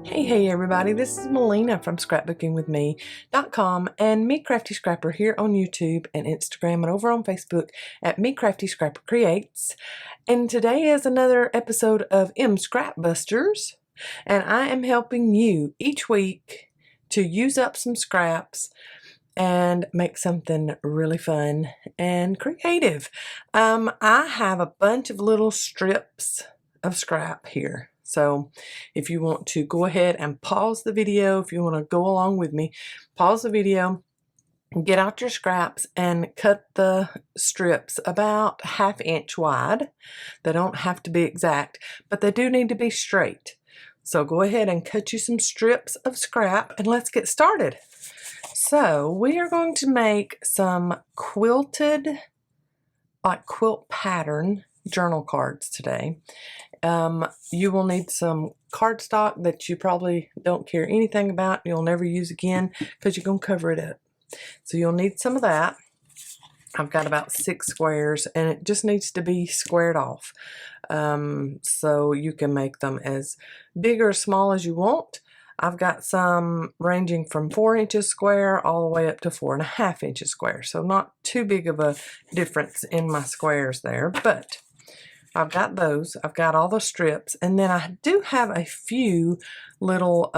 Hey everybody, this is Melina from scrapbookingwithme.com and Me Crafty Scrapper here on YouTube and Instagram and over on Facebook at Me Crafty Scrapper Creates. And today is another episode of Scrap Busters, and I am helping you each week to use up some scraps and make something really fun and creative. I have a bunch of little strips of scrap here. So if you want to go ahead and pause the video, if you want to go along with me, pause the video, get out your scraps and cut the strips about 1/2 inch wide. They don't have to be exact, but they do need to be straight. So go ahead and cut you some strips of scrap and let's get started. So we are going to make some quilted, like quilt pattern journal cards today. You will need some cardstock that you probably don't care anything about. You'll never use again because you're going to cover it up. So you'll need some of that. I've got about 6 squares and it just needs to be squared off. So you can make them as big or small as you want. I've got some ranging from 4 inches square all the way up to 4.5 inches square. So not too big of a difference in my squares there, but I've got those. I've got all the strips, and then I do have a few little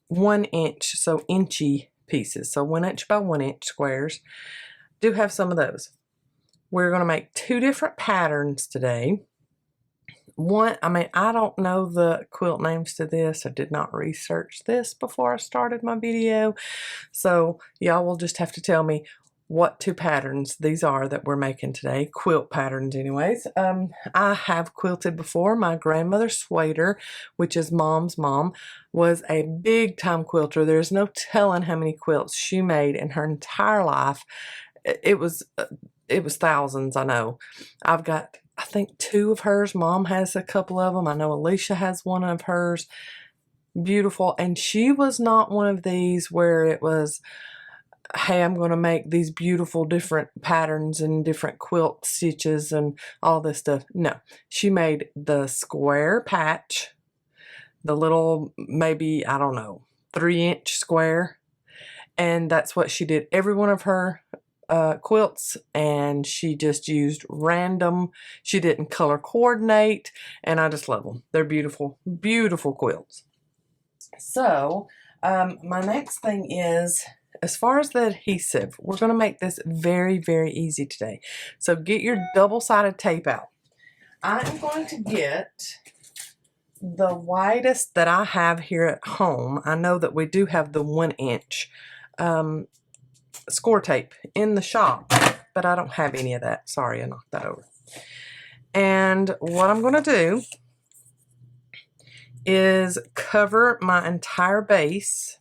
1 inch, so inchy pieces. So 1 inch by 1 inch squares. Do have some of those. We're going to make 2 different patterns today. I don't know the quilt names to this. I did not research this before I started my video. So y'all will just have to tell me what 2 patterns these are that we're making today. Quilt patterns anyways. I have quilted before. My grandmother Swader, which is Mom's mom, was a big time quilter. There's no telling how many quilts she made in her entire life. It was thousands, I know. I've got, I think, 2 of hers. Mom has a couple of them. I know Alicia has one of hers. Beautiful. And she was not one of these where it was, hey, I'm going to make these beautiful different patterns and different quilt stitches and all this stuff. No, she made the square patch, the little, maybe, I don't know, 3-inch square. And that's what she did every one of her quilts, and she just used random. She didn't color coordinate, and I just love them. They're beautiful, beautiful quilts. So my next thing is, as far as the adhesive, we're going to make this very, very easy today. So get your double-sided tape out. I am going to get the widest that I have here at home. I know that we do have the 1 inch score tape in the shop, but I don't have any of that. Sorry, I knocked that over. And what I'm going to do is cover my entire base,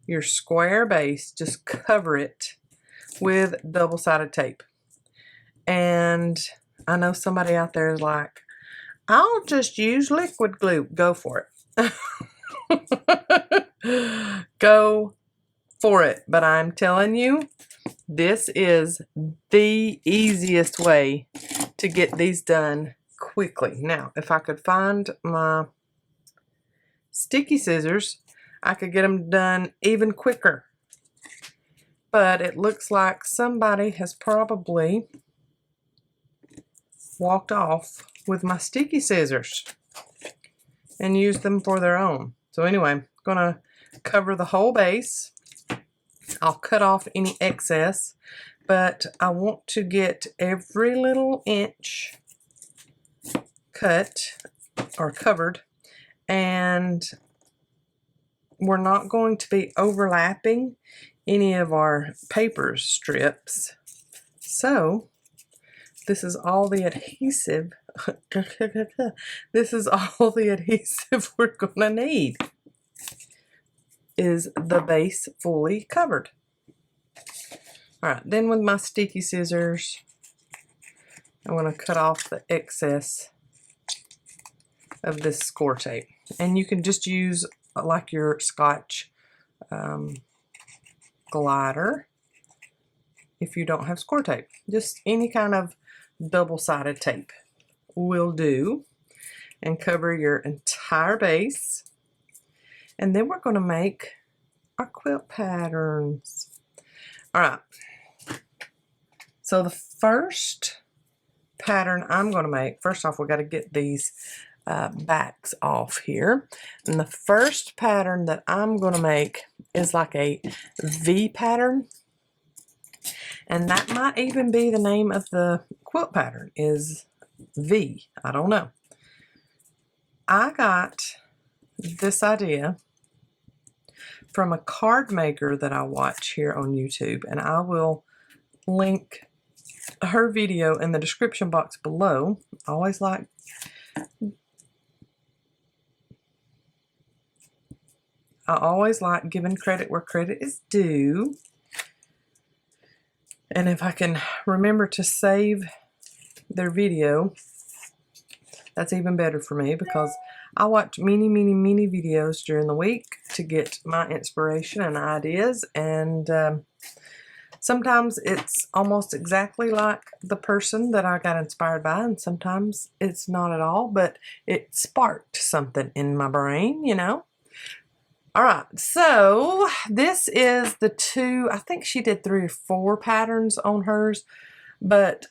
your square base, just cover it with double-sided tape. And I know somebody out there is like, I'll just use liquid glue. Go for it. Go for it. But I'm telling you, this is the easiest way to get these done quickly. Now, if I could find my sticky scissors, I could get them done even quicker. But it looks like somebody has probably walked off with my sticky scissors and used them for their own. So anyway, I'm going to cover the whole base. I'll cut off any excess, but I want to get every little inch cut or covered, and we're not going to be overlapping any of our paper strips. So this is all the adhesive. This is all the adhesive we're going to need, is the base fully covered. All right, then with my sticky scissors, I'm going to cut off the excess of this score tape. And you can just use like your Scotch glider if you don't have score tape. Just any kind of double-sided tape will do, and cover your entire base. And then we're going to make our quilt patterns. All right. So the first pattern I'm going to make, first off, we got to get these backs off here. And the first pattern that I'm going to make is like a V pattern. And that might even be the name of the quilt pattern, is V. I don't know. I got this idea from a card maker that I watch here on YouTube, and I will link her video in the description box below. I always like giving credit where credit is due. And if I can remember to save their video, that's even better for me, because I watch many videos during the week to get my inspiration and ideas, and sometimes it's almost exactly like the person that I got inspired by, and sometimes it's not at all, but it sparked something in my brain, you know. All right, so this is the two, I think she did 3 or 4 patterns on hers, but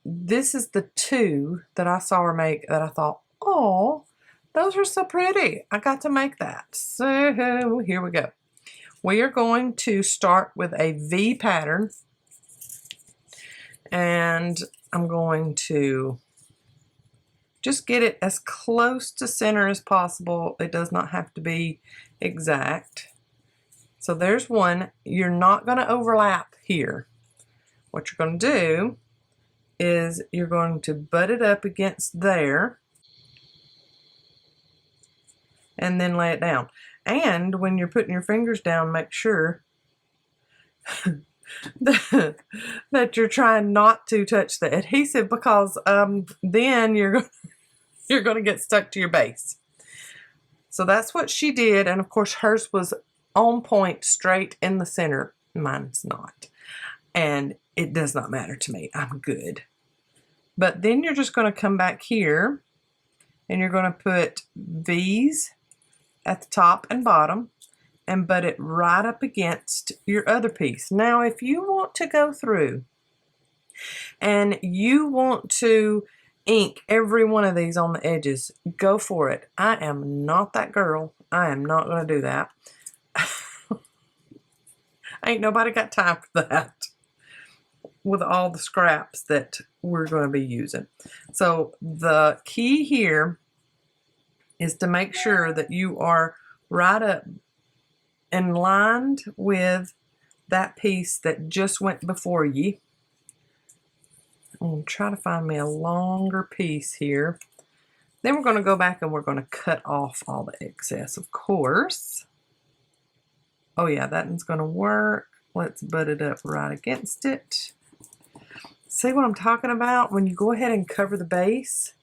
this is the 2 that I saw her make that I thought, oh, those are so pretty. I got to make that. So here we go. We are going to start with a V pattern, and I'm going to just get it as close to center as possible. It does not have to be exact. So there's one. You're not going to overlap here. What you're going to do is you're going to butt it up against there and then lay it down. And when you're putting your fingers down, make sure that you're trying not to touch the adhesive, because then you're going to get stuck to your base. So that's what she did, and of course hers was on point, straight in the center. Mine's not, and it does not matter to me. I'm good. But then you're just going to come back here, and you're going to put V's at the top and bottom, and butt it right up against your other piece. Now, if you want to go through and you want to ink every one of these on the edges, go for it. I am not that girl. I am not going to do that. Ain't nobody got time for that with all the scraps that we're going to be using. So the key here is to make sure that you are right up and lined with that piece that just went before you. I'm going to try to find me a longer piece here. Then we're going to go back and we're going to cut off all the excess, of course. Oh yeah, that one's going to work. Let's butt it up right against it. See what I'm talking about? When you go ahead and cover the base,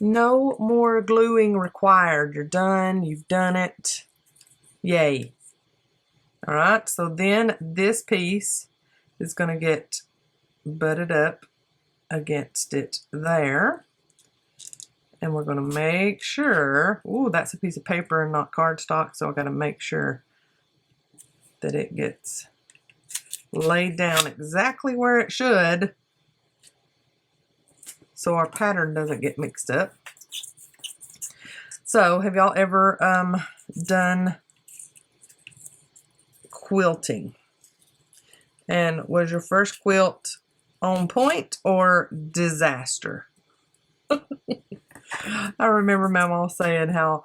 no more gluing required. You're done. You've done it. Yay. All right, so then this piece is going to get butted up against it there. And we're going to make sure, ooh, that's a piece of paper and not cardstock, so I've got to make sure that it gets laid down exactly where it should, so our pattern doesn't get mixed up. So have y'all ever done quilting? And was your first quilt on point or disaster? I remember Mama saying how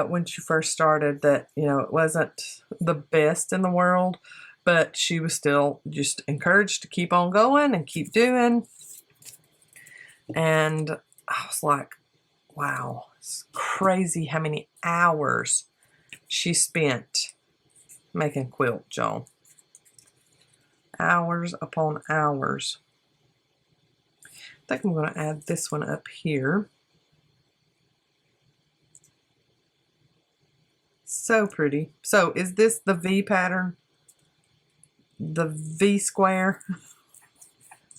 when she first started that, you know, it wasn't the best in the world, but she was still just encouraged to keep on going and keep doing. And I was like, wow, it's crazy how many hours she spent making quilt, y'all. Hours upon hours. I think I'm going to add this one up here. So pretty. So is this the V pattern? The V square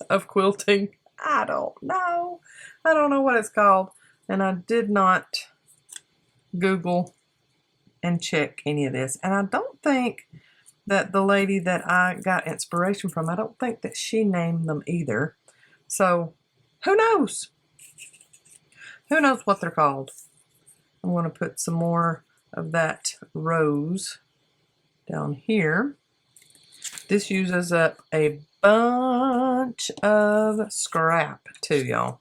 of quilting? I don't know. I don't know what it's called. And I did not Google and check any of this. And I don't think that the lady that I got inspiration from, I don't think that she named them either. So who knows? Who knows what they're called? I'm going to put some more of that rose down here. This uses up a bunch of scrap too, y'all.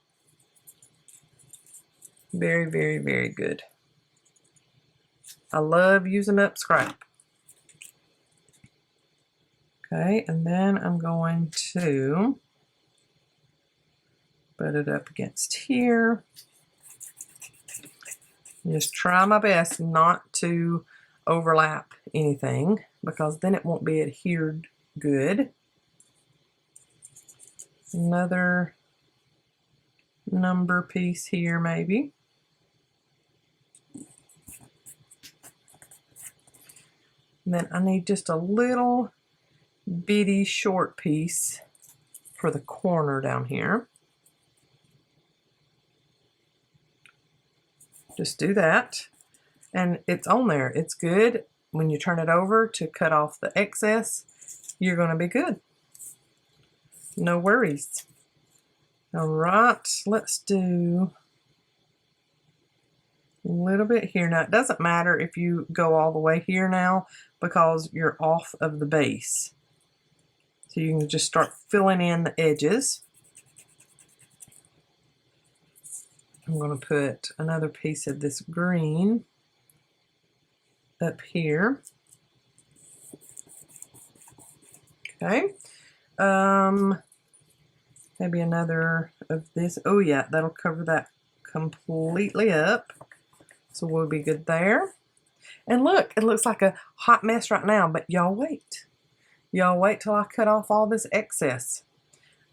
Very, very, very good. I love using up scrap. Okay, and then I'm going to put it up against here. Just try my best not to overlap anything, because then it won't be adhered good. Another number piece here maybe. And then I need just a little bitty short piece for the corner down here. Just do that, and it's on there. It's good. When you turn it over to cut off the excess, you're going to be good. No worries. All right, let's do a little bit here. Now, it doesn't matter if you go all the way here now, because you're off of the base. So you can just start filling in the edges. I'm going to put another piece of this green up here. Okay. Maybe another of this. Oh yeah, that'll cover that completely up. So we'll be good there. And look, it looks like a hot mess right now, but y'all wait. Y'all wait till I cut off all this excess.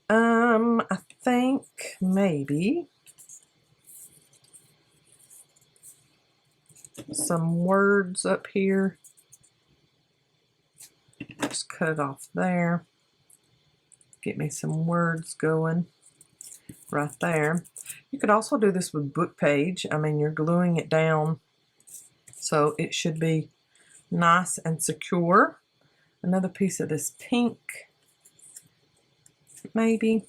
I think maybe some words up here. Just cut it off there. Get me some words going right there. You could also do this with book page. I mean, you're gluing it down, so it should be nice and secure. Another piece of this pink, maybe,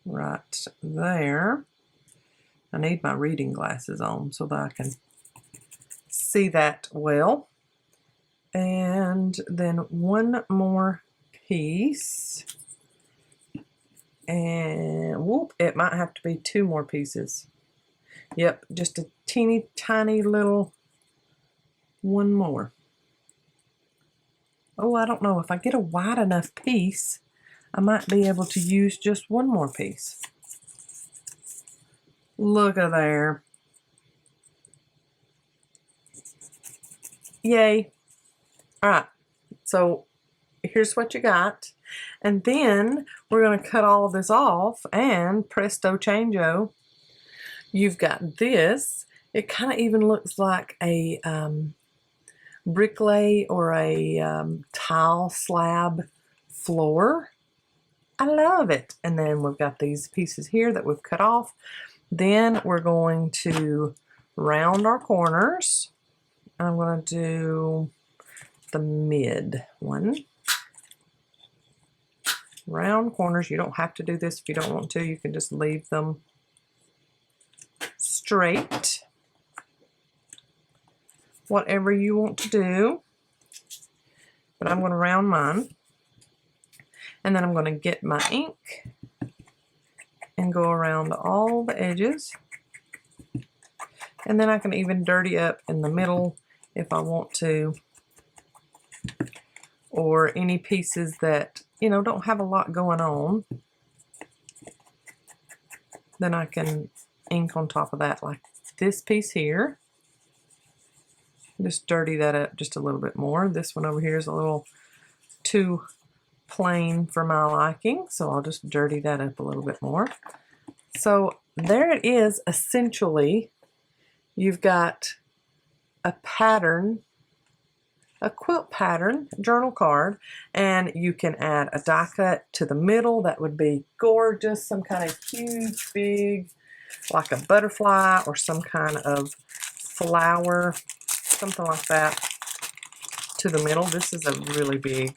right there. I need my reading glasses on so that I can see that well. And then one more piece. And whoop, it might have to be two more pieces. Yep, just a teeny tiny little one more. Oh, I don't know. If I get a wide enough piece, I might be able to use just one more piece. Look at there. Yay. All right, so here's what you got. And then we're going to cut all of this off, and presto changeo, you've got this. It kind of even looks like a bricklay or a tile slab floor. I love it. And then we've got these pieces here that we've cut off. Then we're going to round our corners. I'm going to do the mid one. Round corners. You don't have to do this if you don't want to. You can just leave them straight. Whatever you want to do. But I'm going to round mine. And then I'm going to get my ink and go around all the edges. And then I can even dirty up in the middle if I want to. Or any pieces that, you know, don't have a lot going on. Then I can ink on top of that, like this piece here. Just dirty that up just a little bit more. This one over here is a little too plain for my liking, so I'll just dirty that up a little bit more. So there it is. Essentially, you've got a pattern, a quilt pattern journal card, and you can add a die cut to the middle. That would be gorgeous. Some kind of huge, big, like a butterfly or some kind of flower, something like that, to the middle. This is a really big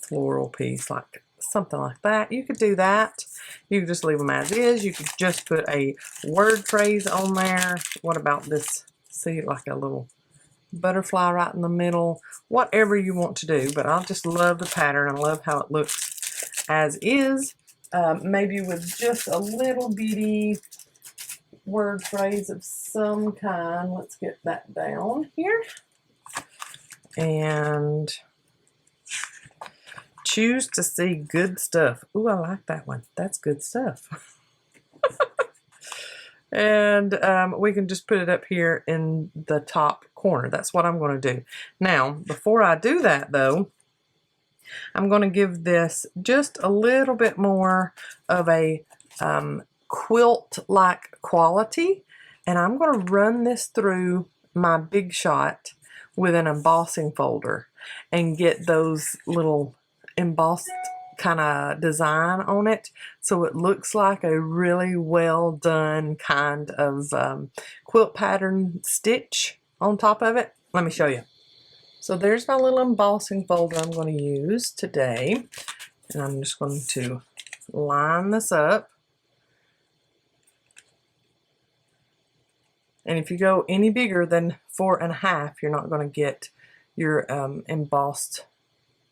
floral piece, like something like that. You could do that. You could just leave them as is. You could just put a word phrase on there. What about this? See, like a little butterfly right in the middle. Whatever you want to do, but I just love the pattern. I love how it looks as is. Maybe with just a little bitty word phrase of some kind. Let's get that down here. And choose to see good stuff. Ooh, I like that one. That's good stuff. And we can just put it up here in the top corner. That's what I'm going to do. Now, before I do that, though, I'm going to give this just a little bit more of a quilt-like quality. And I'm going to run this through my Big Shot with an embossing folder and get those little embossed kind of design on it, so it looks like a really well done kind of quilt pattern stitch on top of it. Let me show you. So there's my little embossing folder I'm going to use today, and I'm just going to line this up. And if you go any bigger than 4.5, you're not going to get your embossed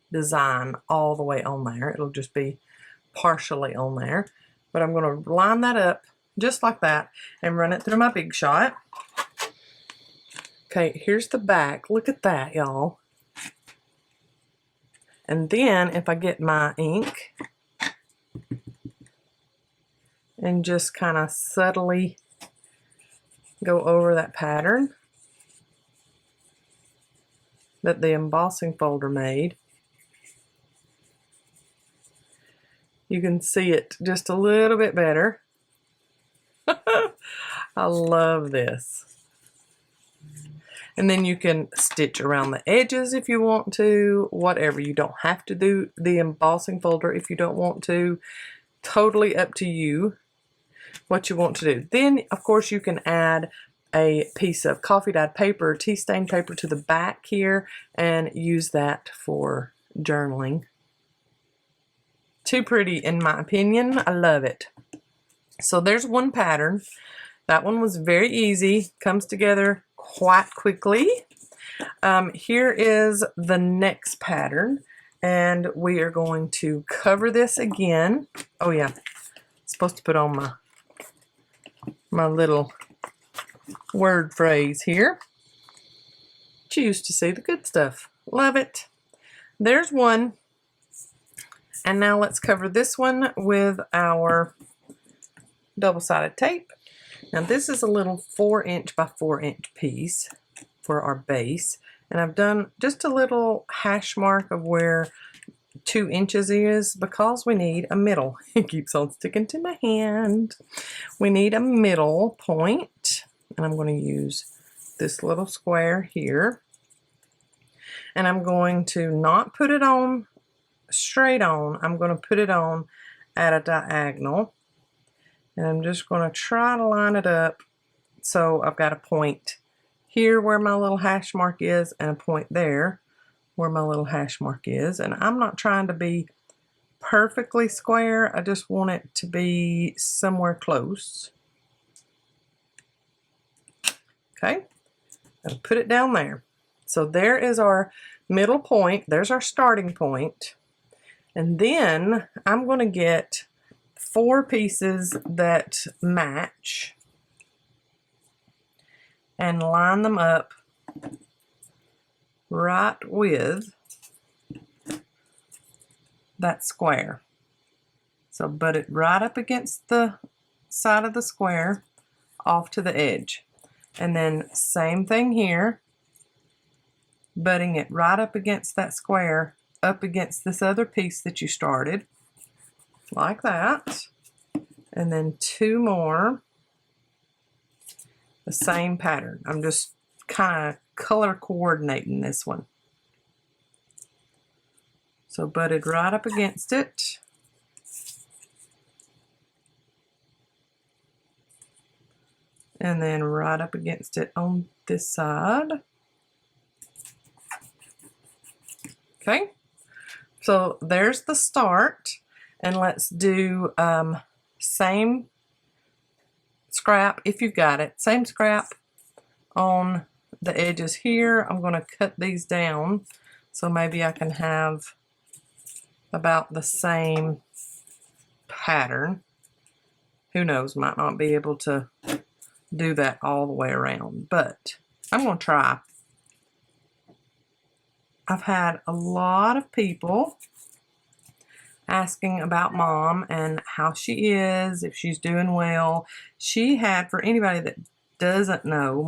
design all the way on there. It'll just be partially on there. But I'm going to line that up just like that and run it through my Big Shot. Okay, here's the back. Look at that, y'all. And then if I get my ink and just kind of subtly go over that pattern that the embossing folder made, you can see it just a little bit better. I love this. And then you can stitch around the edges if you want to, whatever. You don't have to do the embossing folder if you don't want to. Totally up to you what you want to do. Then, of course, you can add a piece of coffee dyed paper, tea stain paper to the back here and use that for journaling. Too pretty in my opinion. I love it. So there's one pattern. That one was very easy. Comes together quite quickly. Here is the next pattern, and we are going to cover this again. Oh yeah, supposed to put on my little word phrase here. Choose to see the good stuff. Love it. There's one. And now let's cover this one with our double-sided tape. Now this is a little 4" by 4" piece for our base. And I've done just a little hash mark of where 2 inches is because we need a middle. It keeps on sticking to my hand. We need a middle point. And I'm going to use this little square here. And I'm going to not put it on straight on. I'm going to put it on at a diagonal. And I'm just going to try to line it up so I've got a point here where my little hash mark is and a point there where my little hash mark is. And I'm not trying to be perfectly square. I just want it to be somewhere close. Okay, I'll put it down there. So there is our middle point. There's our starting point. And then I'm going to get 4 pieces that match and line them up right with that square. So butt it right up against the side of the square off to the edge. And then same thing here, butting it right up against that square, up against this other piece that you started, like that. And then 2 more, the same pattern. I'm just kind of color coordinating this one. So butted right up against it. and then right up against it on this side. Okay, so there's the start, and let's do same scrap, if you've got it, same scrap on the edges here. I'm going to cut these down so maybe I can have about the same pattern. Who knows, might not be able to do that all the way around, but I'm going to try. I've had a lot of people asking about Mom and how she is, if she's doing well. She had, for anybody that doesn't know,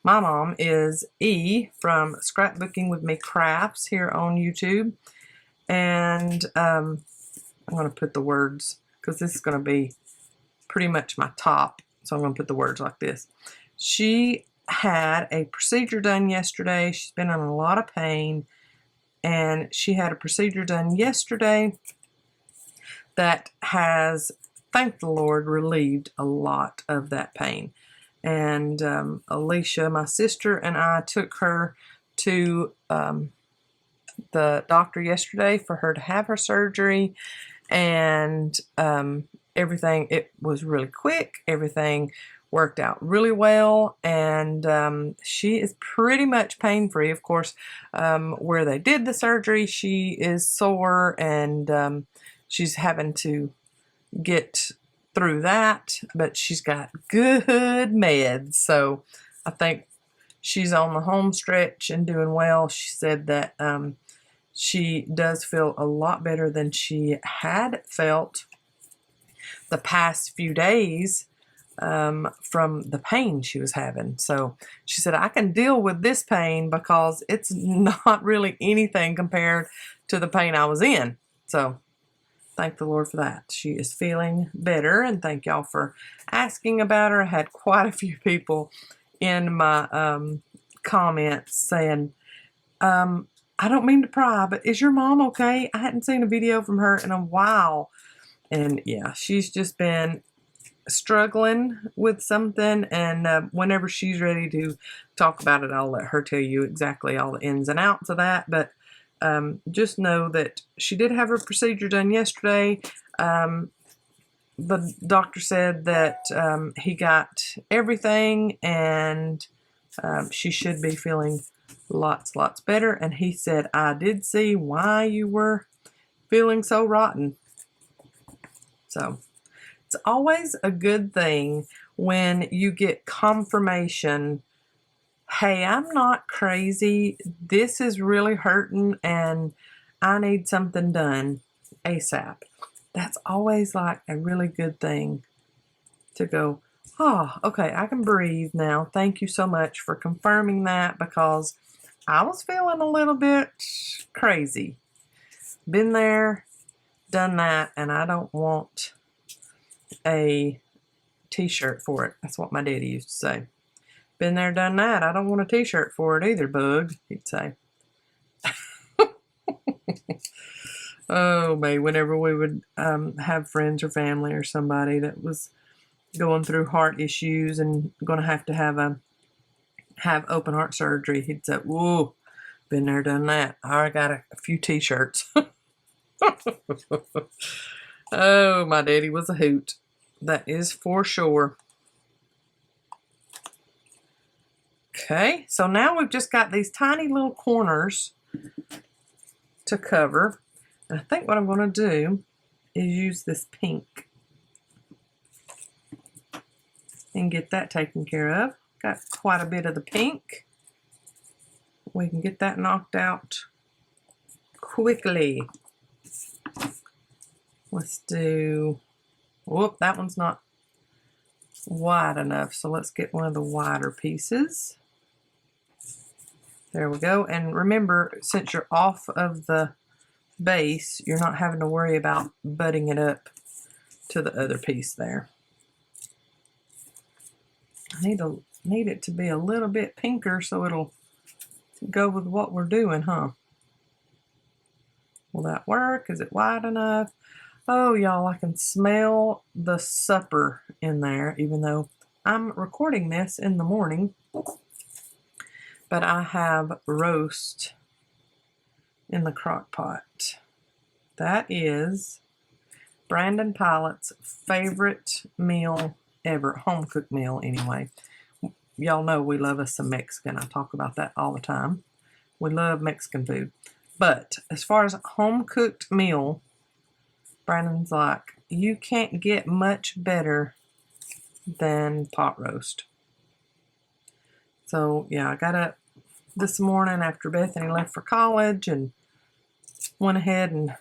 my mom is E from Scrapbooking with Me Crafts here on YouTube. And I'm going to put the words, because this is going to be pretty much my top. So I'm going to put the words like this. She had a procedure done yesterday. She's been in a lot of pain. And she had a procedure done yesterday that has, thank the Lord, relieved a lot of that pain. And Alicia, my sister, and I took her to the doctor yesterday for her to have her surgery. And everything, it was really quick. Everything worked out really well, and she is pretty much pain-free. Of course, where they did the surgery, she is sore, and she's having to get through that, but she's got good meds, so I think she's on the home stretch and doing well. She said that she does feel a lot better than she had felt the past few days from the pain she was having. So she said, I can deal with this pain because it's not really anything compared to the pain I was in. So thank the Lord for that. She is feeling better, and thank y'all for asking about her. I had quite a few people in my comments saying, I don't mean to pry, but is your mom okay? I hadn't seen a video from her in a while. And yeah, she's just been struggling with something, and whenever she's ready to talk about it, I'll let her tell you exactly all the ins and outs of that. But just know that she did have her procedure done yesterday. The doctor said that he got everything, and she should be feeling lots better. And he said, I did see why you were feeling so rotten. So it's always a good thing when you get confirmation, hey, I'm not crazy. This is really hurting and I need something done ASAP. That's always like a really good thing to go, oh, okay, I can breathe now. Thank you so much for confirming that, because I was feeling a little bit crazy. Been there, done that, and I don't want a t-shirt for it. That's what my daddy used to say. Been there, done that. I don't want a t-shirt for it either, bug, he'd say. Oh, man, whenever we would have friends or family or somebody that was going through heart issues and going to have open heart surgery, he'd say, whoa, been there, done that. I got a few t-shirts. Oh, my daddy was a hoot. That is for sure. Okay, so now we've just got these tiny little corners to cover. And I think what I'm going to do is use this pink and get that taken care of. Got quite a bit of the pink. We can get that knocked out quickly. Let's do, whoop, that one's not wide enough, so let's get one of the wider pieces. There we go. And remember, since you're off of the base, you're not having to worry about butting it up to the other piece there. I need it to be a little bit pinker so it'll go with what we're doing, huh? Will that work? Is it wide enough? Oh, y'all, I can smell the supper in there, even though I'm recording this in the morning, but I have roast in the crock pot. That is Brandon Pylont's favorite meal ever, home cooked meal anyway. Y'all know we love us some Mexican. I talk about that all the time. We love Mexican food. But as far as home cooked meal, Brandon's like, you can't get much better than pot roast. So yeah, I got up this morning after Bethany left for college and went ahead and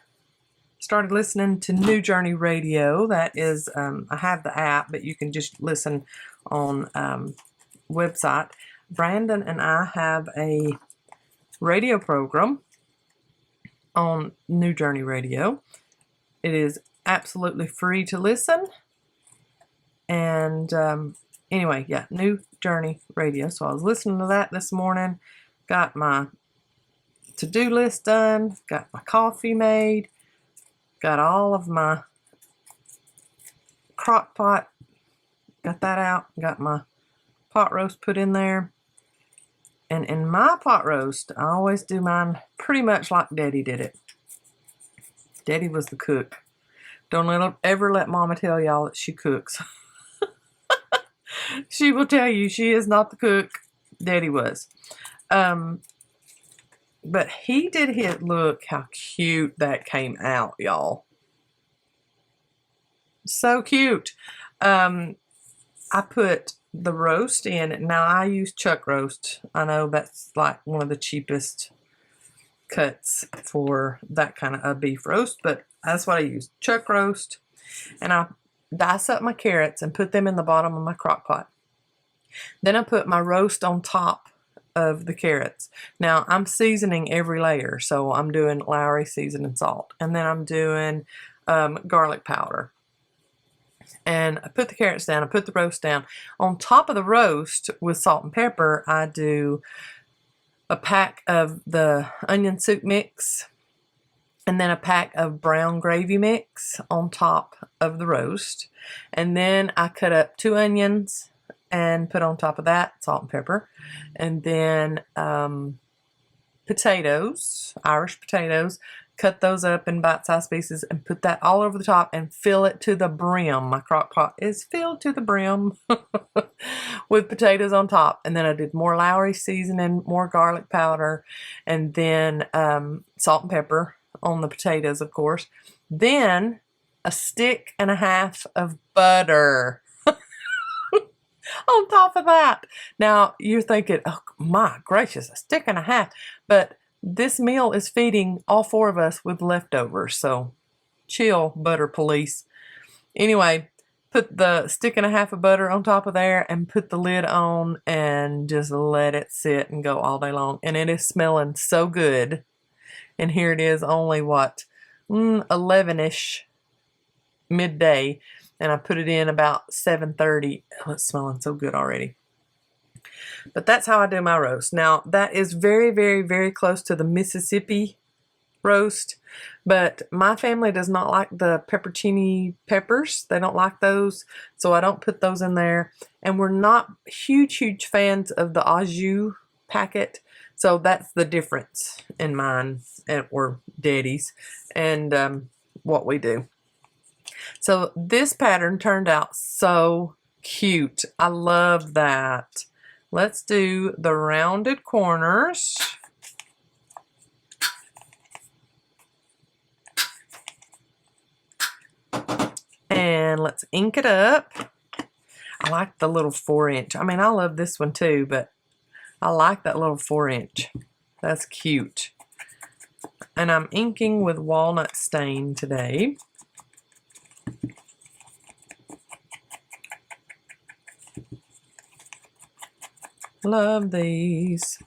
started listening to New Journey Radio. That is, I have the app, but you can just listen on website. Brandon and I have a radio program on New Journey Radio. It is absolutely free to listen. And anyway, yeah, New Journey Radio. So I was listening to that this morning, got my to-do list done, got my coffee made, got all of my crock pot, got that out, got my pot roast put in there. And in my pot roast, I always do mine pretty much like Daddy did it. Daddy was the cook. Don't ever let Mama tell y'all that she cooks. She will tell you she is not the cook. Daddy was. But he did hit, look how cute that came out, y'all. So cute. I put the roast in. Now I use chuck roast. I know that's like one of the cheapest cuts for that kind of a beef roast, but that's what I use, chuck roast. And I dice up my carrots and put them in the bottom of my crock pot. Then I put my roast on top of the carrots. Now I'm seasoning every layer, so I'm doing Lowry seasoning salt, and then I'm doing garlic powder. And I put the carrots down, I put the roast down. On top of the roast with salt and pepper, I do a pack of the onion soup mix, and then a pack of brown gravy mix on top of the roast. And then I cut up 2 onions and put on top of that salt and pepper. And then potatoes, Irish potatoes, cut those up in bite-sized pieces and put that all over the top and fill it to the brim. My crock pot is filled to the brim with potatoes on top. And then I did more Lowry seasoning, more garlic powder, and then salt and pepper on the potatoes, of course. Then a stick and a half of butter on top of that. Now you're thinking, oh my gracious, a stick and a half. But this meal is feeding all 4 of us with leftovers. So chill, butter police. Anyway, put the stick and a half of butter on top of there and put the lid on and just let it sit and go all day long. And it is smelling so good. And here it is, only what, 11-ish midday. And I put it in about 7:30. Oh, it's smelling so good already. But that's how I do my roast. Now, that is very, very, very close to the Mississippi roast. But my family does not like the peppercini peppers. They don't like those. So I don't put those in there. And we're not huge, huge fans of the au jus packet. So that's the difference in mine or Daddy's and what we do. So this pattern turned out so cute. I love that. Let's do the rounded corners. And let's ink it up. I like the little 4-inch. I mean, I love this one too, but I like that little 4-inch. That's cute. And I'm inking with walnut stain today. Love these.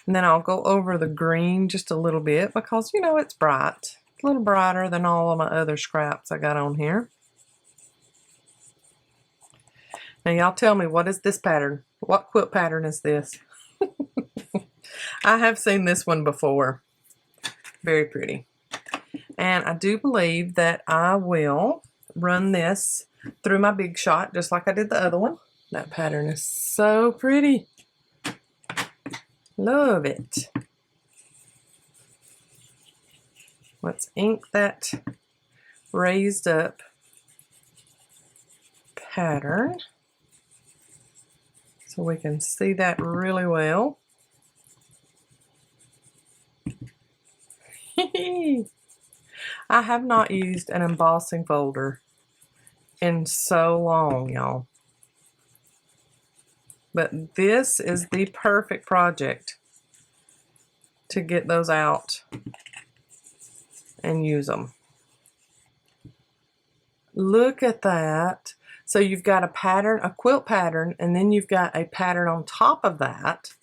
And then I'll go over the green just a little bit because, you know, it's bright. A little brighter than all of my other scraps I got on here. Now y'all tell me, what is this pattern? What quilt pattern is this? I have seen this one before. Very pretty. And I do believe that I will run this through my Big Shot, just like I did the other one. That pattern is so pretty. Love it. Let's ink that raised up pattern so we can see that really well. I have not used an embossing folder in so long, y'all. But this is the perfect project to get those out and use them. Look at that. So you've got a pattern, a quilt pattern, and then you've got a pattern on top of that.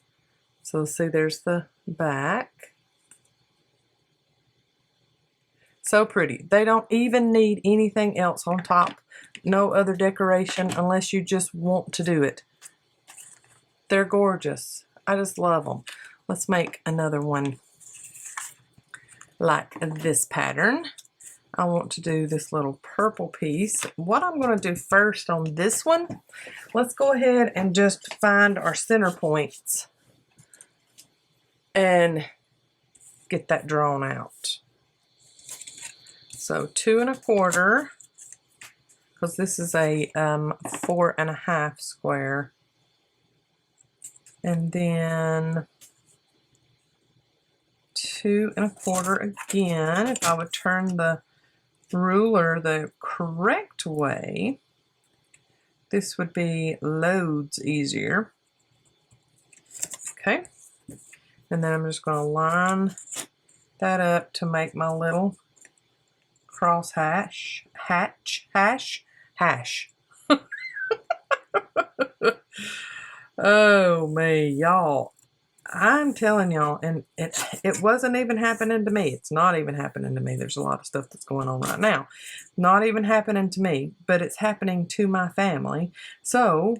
So see, there's the back. So pretty. They don't even need anything else on top. No other decoration unless you just want to do it. They're gorgeous. I just love them. Let's make another one like this pattern. I want to do this little purple piece. What I'm going to do first on this one, let's go ahead and just find our center points and get that drawn out. So 2 1/4, because this is a 4 1/2 square. And then 2 1/4 again. If I would turn the ruler the correct way, this would be loads easier. Okay. And then I'm just going to line that up to make my little cross hash. Oh me, y'all. I'm telling y'all, and it wasn't even happening to me. It's not even happening to me. There's a lot of stuff that's going on right now. Not even happening to me, but it's happening to my family. So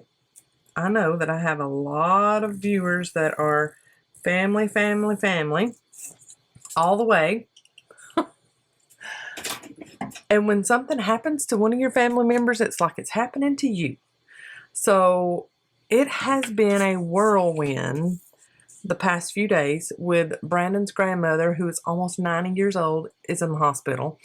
I know that I have a lot of viewers that are family, all the way. And when something happens to one of your family members, it's like it's happening to you. So it has been a whirlwind the past few days with Brandon's grandmother, who is almost 90 years old, is in the hospital.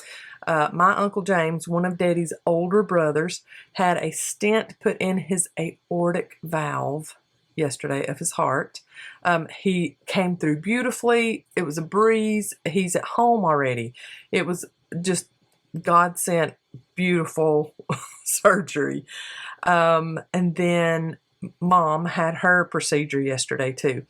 My Uncle James, one of Daddy's older brothers, had a stent put in his aortic valve yesterday of his heart. He came through beautifully. It was a breeze. He's at home already. It was just God sent beautiful surgery. And then Mom had her procedure yesterday too.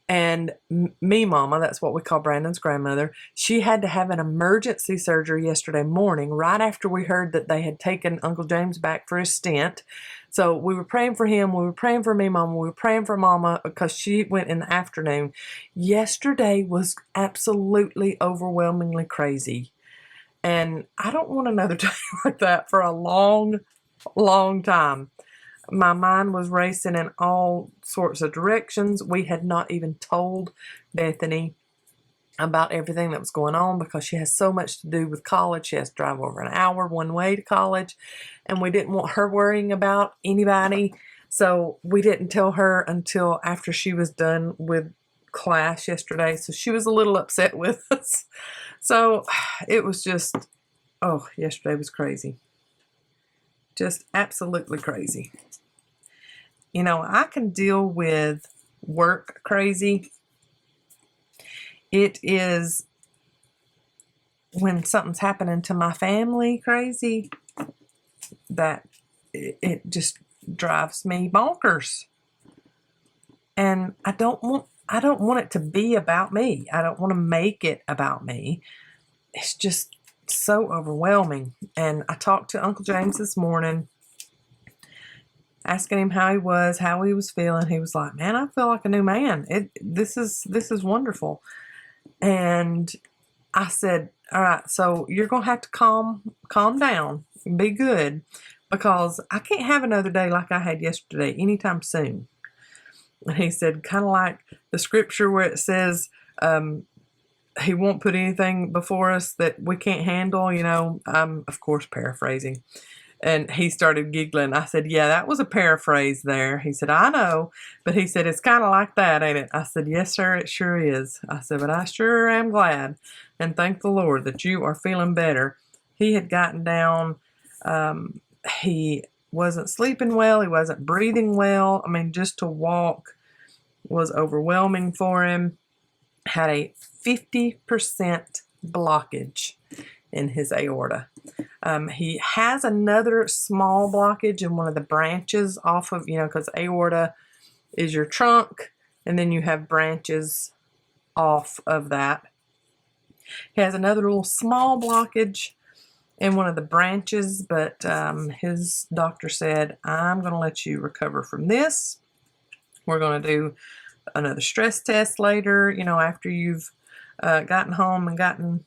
And me, Mama, that's what we call Brandon's grandmother, she had to have an emergency surgery yesterday morning, right after we heard that they had taken Uncle James back for his stent. So we were praying for him, we were praying for me, Mama, we were praying for Mama, because she went in the afternoon. Yesterday was absolutely overwhelmingly crazy. And I don't want another day like that for a long, long time. My mind was racing in all sorts of directions. We had not even told Bethany about everything that was going on because she has so much to do with college. She has to drive over an hour one way to college, and we didn't want her worrying about anybody. So we didn't tell her until after she was done with class yesterday. So she was a little upset with us. So it was just, oh, yesterday was crazy. Just absolutely crazy. You know, I can deal with work crazy. It is when something's happening to my family crazy that it just drives me bonkers. And I don't want it to be about me. I don't want to make it about me. It's just so overwhelming. And I talked to Uncle James this morning, asking him how he was feeling. He was like, "Man, I feel like a new man. This is wonderful." And I said, "All right, so you're gonna have to calm down, be good, because I can't have another day like I had yesterday anytime soon." And he said, kind of like the scripture where it says, he won't put anything before us that we can't handle, you know. I'm, of course, paraphrasing. And he started giggling. I said, yeah, that was a paraphrase there. He said, I know. But he said, it's kind of like that, ain't it? I said, yes, sir, it sure is. I said, but I sure am glad and thank the Lord that you are feeling better. He had gotten down. He wasn't sleeping well. He wasn't breathing well. I mean, just to walk was overwhelming for him. Had a 50% blockage in his aorta. He has another small blockage in one of the branches off of, you know, because aorta is your trunk, and then you have branches off of that. He has another little small blockage in one of the branches, but his doctor said, I'm going to let you recover from this. We're going to do another stress test later, you know, after you've gotten home and gotten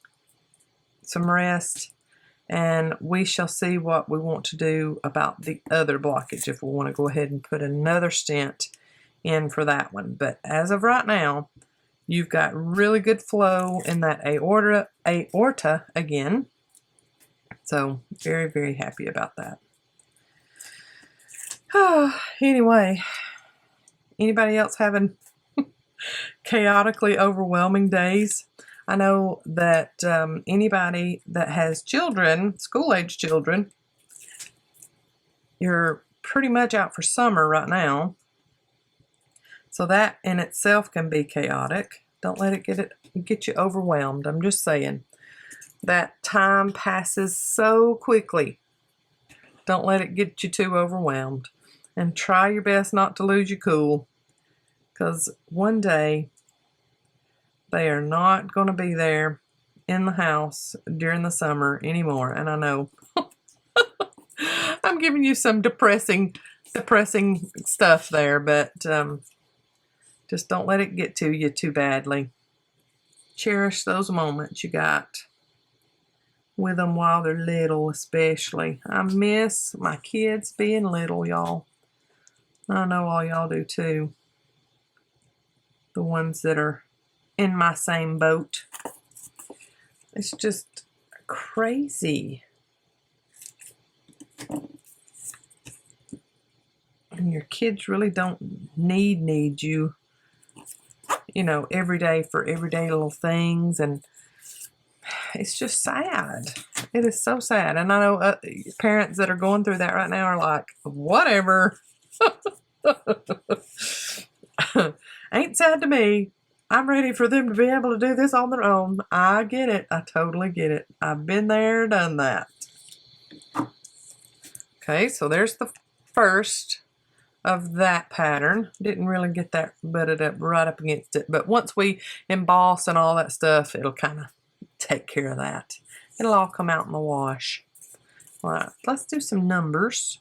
some rest, and we shall see what we want to do about the other blockage, if we want to go ahead and put another stent in for that one. But as of right now, you've got really good flow in that aorta again. So very, very happy about that. Anyway, anybody else having chaotically overwhelming days? I know that anybody that has children, school-age children, you're pretty much out for summer right now. So that in itself can be chaotic. Don't let it get you overwhelmed. I'm just saying. That time passes so quickly. Don't let it get you too overwhelmed. And try your best not to lose your cool. Because one day, they are not going to be there in the house during the summer anymore. And I know I'm giving you some depressing stuff there, but just don't let it get to you too badly. Cherish those moments you got with them while they're little, especially. I miss my kids being little, y'all. I know all y'all do too. The ones that are in my same boat. It's just crazy. And your kids really don't need you, you know, every day for everyday little things. And it's just sad. It is so sad. And I know parents that are going through that right now are like, whatever. Ain't sad to me. I'm ready for them to be able to do this on their own. I get it. I totally get it. I've been there, done that. Okay, so there's the first of that pattern. Didn't really get that butted up right up against it. But once we emboss and all that stuff, it'll kind of take care of that. It'll all come out in the wash. All right, let's do some numbers.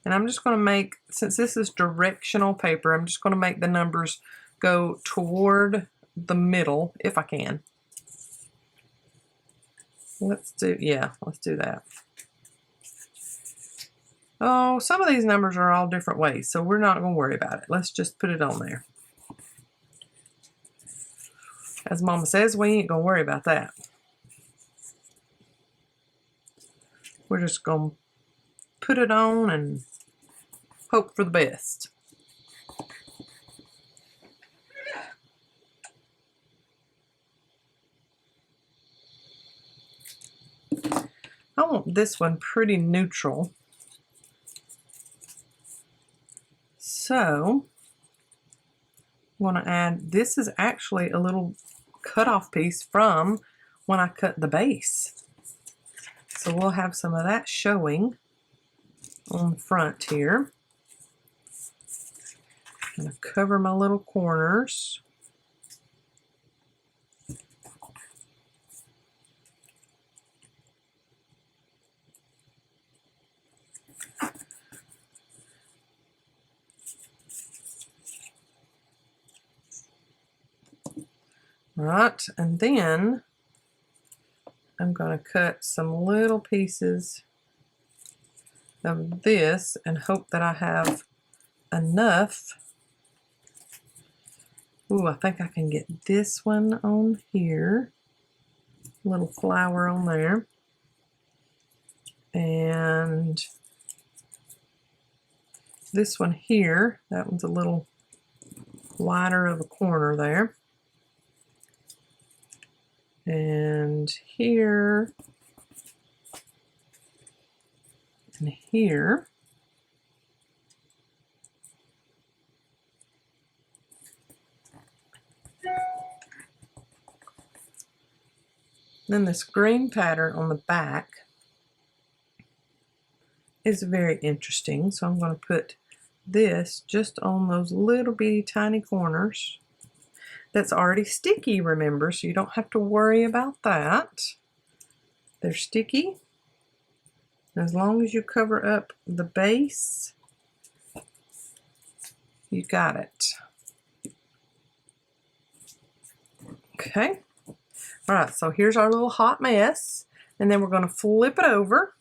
And I'm just going to make, since this is directional paper, I'm just going to make the numbers go toward the middle, if I can. Let's do that. Oh, some of these numbers are all different ways, so we're not going to worry about it. Let's just put it on there. As Mama says, we ain't going to worry about that. We're just going to put it on and hope for the best. I want this one pretty neutral. So, I'm going to add, this is actually a little cut-off piece from when I cut the base. So we'll have some of that showing on the front here. I'm going to cover my little corners. Right, and then I'm going to cut some little pieces of this and hope that I have enough Ooh, I think I can get this one on here. Little flower on there. And this one here, that one's a little wider of a corner there. And here. And here. Then this green pattern on the back is very interesting. So I'm going to put this just on those little bitty tiny corners. That's already sticky, remember, so you don't have to worry about that. They're sticky. As long as you cover up the base, you got it. Okay. All right, so here's our little hot mess, and then we're going to flip it over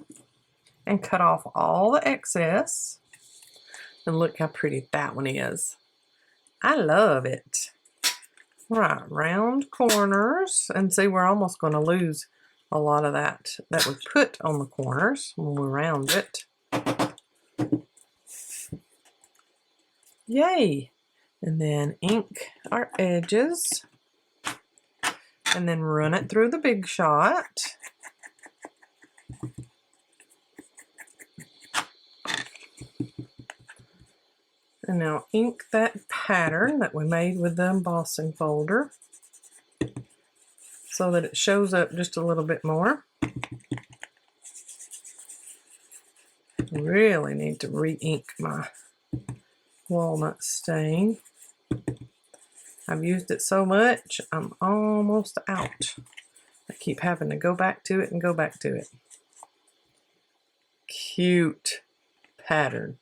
and cut off all the excess. And look how pretty that one is. I love it. All right, round corners, and see, we're almost going to lose a lot of that we put on the corners when we round it. Yay! And then ink our edges. And then run it through the Big Shot. And now ink that pattern that we made with the embossing folder so that it shows up just a little bit more. I really need to re-ink my walnut stain. I've used it so much, I'm almost out. I keep having to go back to it and go back to it. Cute pattern.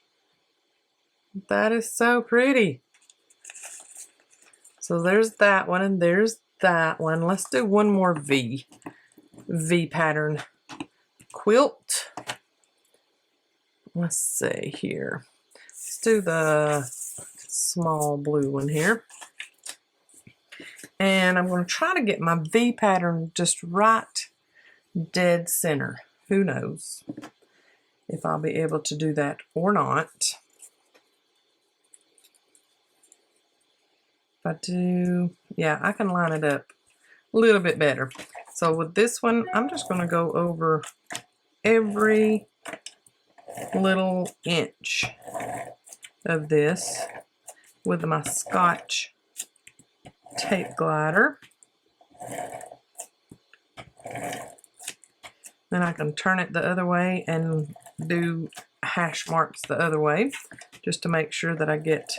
That is so pretty. So there's that one and there's that one. Let's do one more V pattern quilt. Let's see here. Let's do the small blue one here. And I'm going to try to get my V pattern just right dead center. Who knows if I'll be able to do that or not. If I do, yeah, I can line it up a little bit better. So with this one, I'm just going to go over every little inch of this with my Scotch tape glider. Then I can turn it the other way and do hash marks the other way just to make sure that I get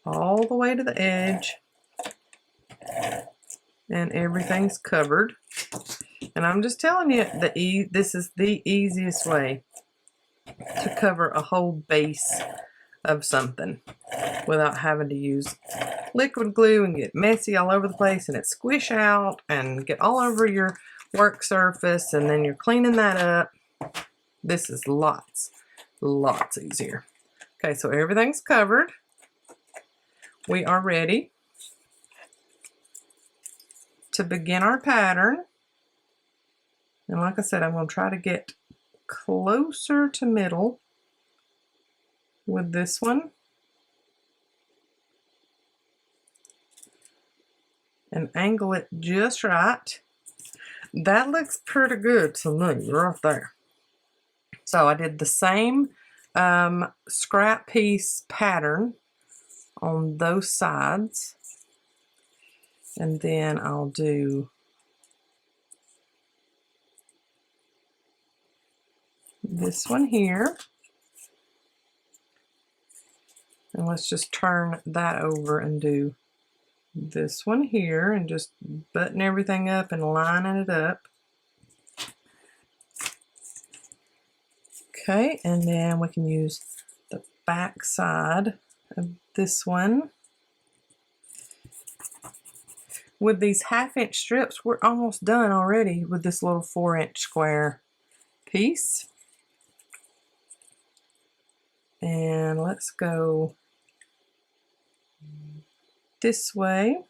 all the way to the edge and everything's covered. And I'm just telling you, this is the easiest way to cover a whole base of something without having to use liquid glue and get messy all over the place and it squish out and get all over your work surface and then you're cleaning that up. This is lots easier. Okay, so everything's covered. We are ready to begin our pattern. And like I said, I'm going to try to get closer to middle with this one. And angle it just right. That looks pretty good to me right there. So I did the same scrap piece pattern on those sides. And then I'll do this one here. And let's just turn that over and do this one here and just button everything up and lining it up. Okay, and then we can use the back side of this one. With these 1/2-inch strips, we're almost done already with this little 4-inch square piece. And let's go this way.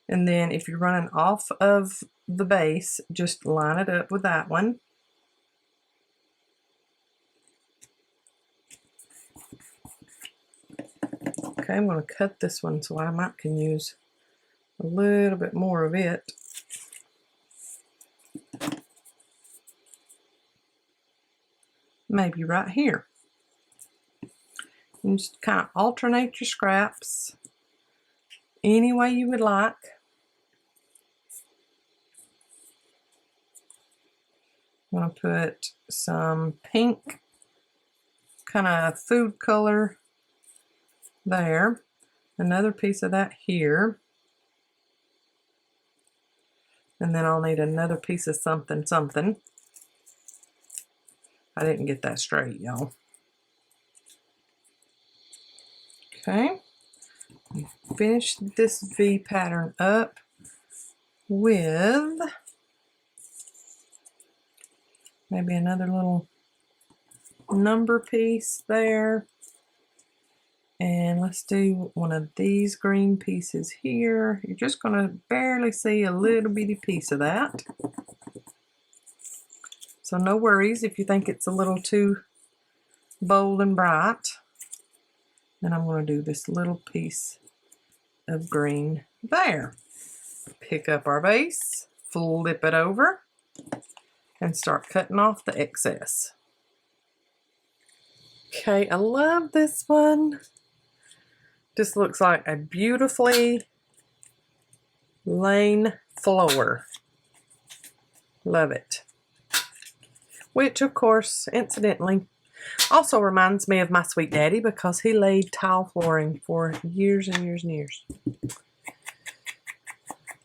And then if you're running off of the base, just line it up with that one. Okay, I'm going to cut this one so I might can use a little bit more of it. Maybe right here. And just kind of alternate your scraps any way you would like. I'm going to put some pink kind of food color there. Another piece of that here. And then I'll need another piece of something, something. I didn't get that straight, y'all. Okay. Finish this V pattern up with maybe another little number piece there. And let's do one of these green pieces here. You're just going to barely see a little bitty piece of that. So no worries if you think it's a little too bold and bright. Then I'm going to do this little piece of green there. Pick up our base, flip it over, and start cutting off the excess. Okay, I love this one. Just looks like a beautifully laid floor. Love it. Which, of course, incidentally, also reminds me of my sweet daddy because he laid tile flooring for years and years and years.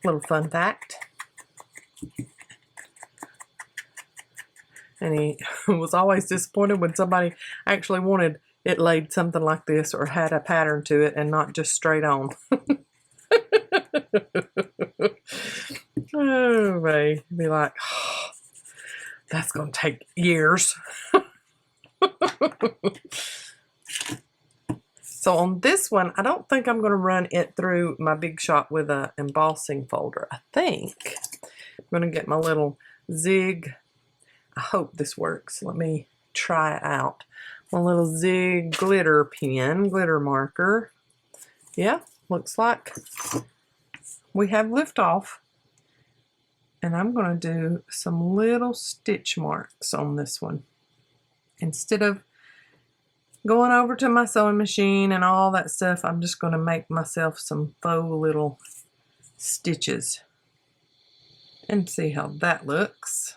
Little fun fact. And he was always disappointed when somebody actually wanted it laid something like this or had a pattern to it and not just straight on. Oh, man. Be like, oh, that's going to take years. So on this one, I don't think I'm going to run it through my Big Shot with an embossing folder. I think I'm going to get my little zig. I hope this works. Let me try it out. My little zig glitter pen, glitter marker. Yeah, looks like we have liftoff. And I'm going to do some little stitch marks on this one. Instead of going over to my sewing machine and all that stuff, I'm just going to make myself some faux little stitches and see how that looks.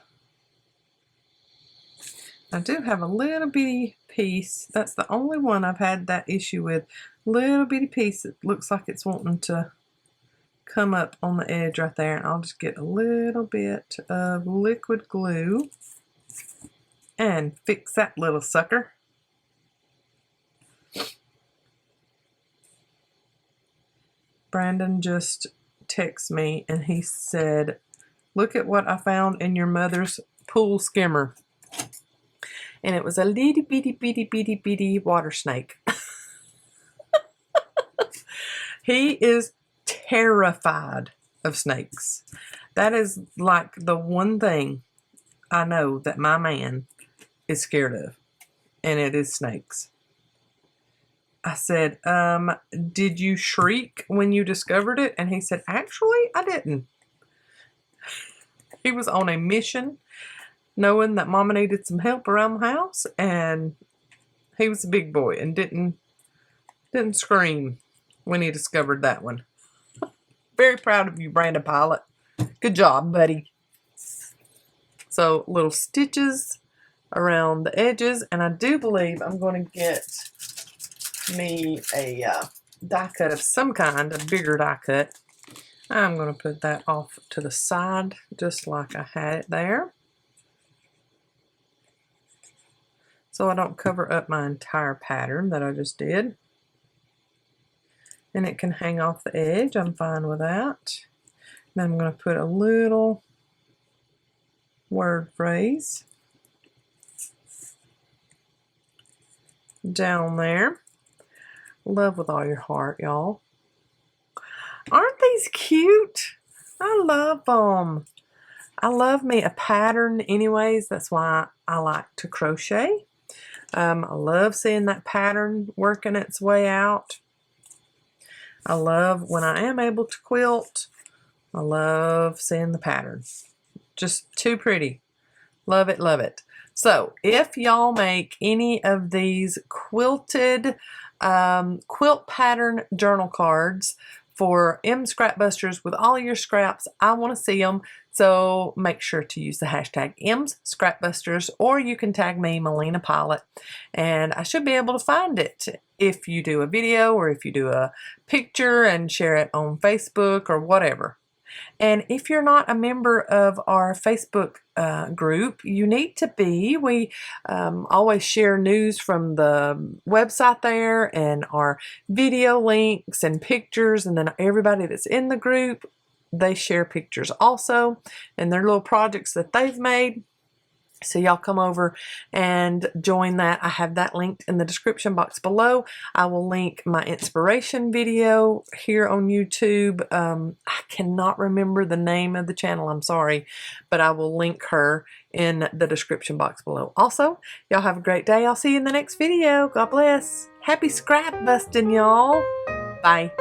I do have a little bitty piece. That's the only one I've had that issue with. Little bitty piece that looks like it's wanting to come up on the edge right there. And I'll just get a little bit of liquid glue and fix that little sucker. Brandon just texted me and he said, look at what I found in your mother's pool skimmer. And it was a little bitty water snake. He is terrified of snakes. That is like the one thing I know that my man is scared of, and it is snakes. I said, did you shriek when you discovered it? And he said, actually, I didn't. He was on a mission, knowing that Mama needed some help around the house, and he was a big boy and didn't scream when he discovered that one. Very proud of you, Brandon Pylant. Good job, buddy. So little stitches around the edges, and I do believe I'm going to get me a die cut of some kind, a bigger die cut. I'm going to put that off to the side just like I had it there, so I don't cover up my entire pattern that I just did. And it can hang off the edge. I'm fine with that. Then I'm going to put a little word phrase. down there. Love with all your heart, y'all. Aren't these cute? I love them. I love me a pattern anyways. That's why I like to crochet. I love seeing that pattern working its way out. I love when I am able to quilt. I love seeing the pattern. Just too pretty. Love it, love it. So if y'all make any of these quilted quilt pattern journal cards for M Scrapbusters with all your scraps, I want to see them. So make sure to use the hashtag M's Scrapbusters, or you can tag me, Melina Pylant, and I should be able to find it if you do a video or if you do a picture and share it on Facebook or whatever. And if you're not a member of our Facebook group, you need to be. We always share news from the website there and our video links and pictures, and then everybody that's in the group, they share pictures also and their little projects that they've made. So y'all come over and join that. I have that linked in the description box below. I will link my inspiration video here on YouTube. I cannot remember the name of the channel, I'm sorry, but I will link her in the description box below. Also, y'all have a great day. I'll see you in the next video. God bless. Happy scrap busting, y'all. Bye.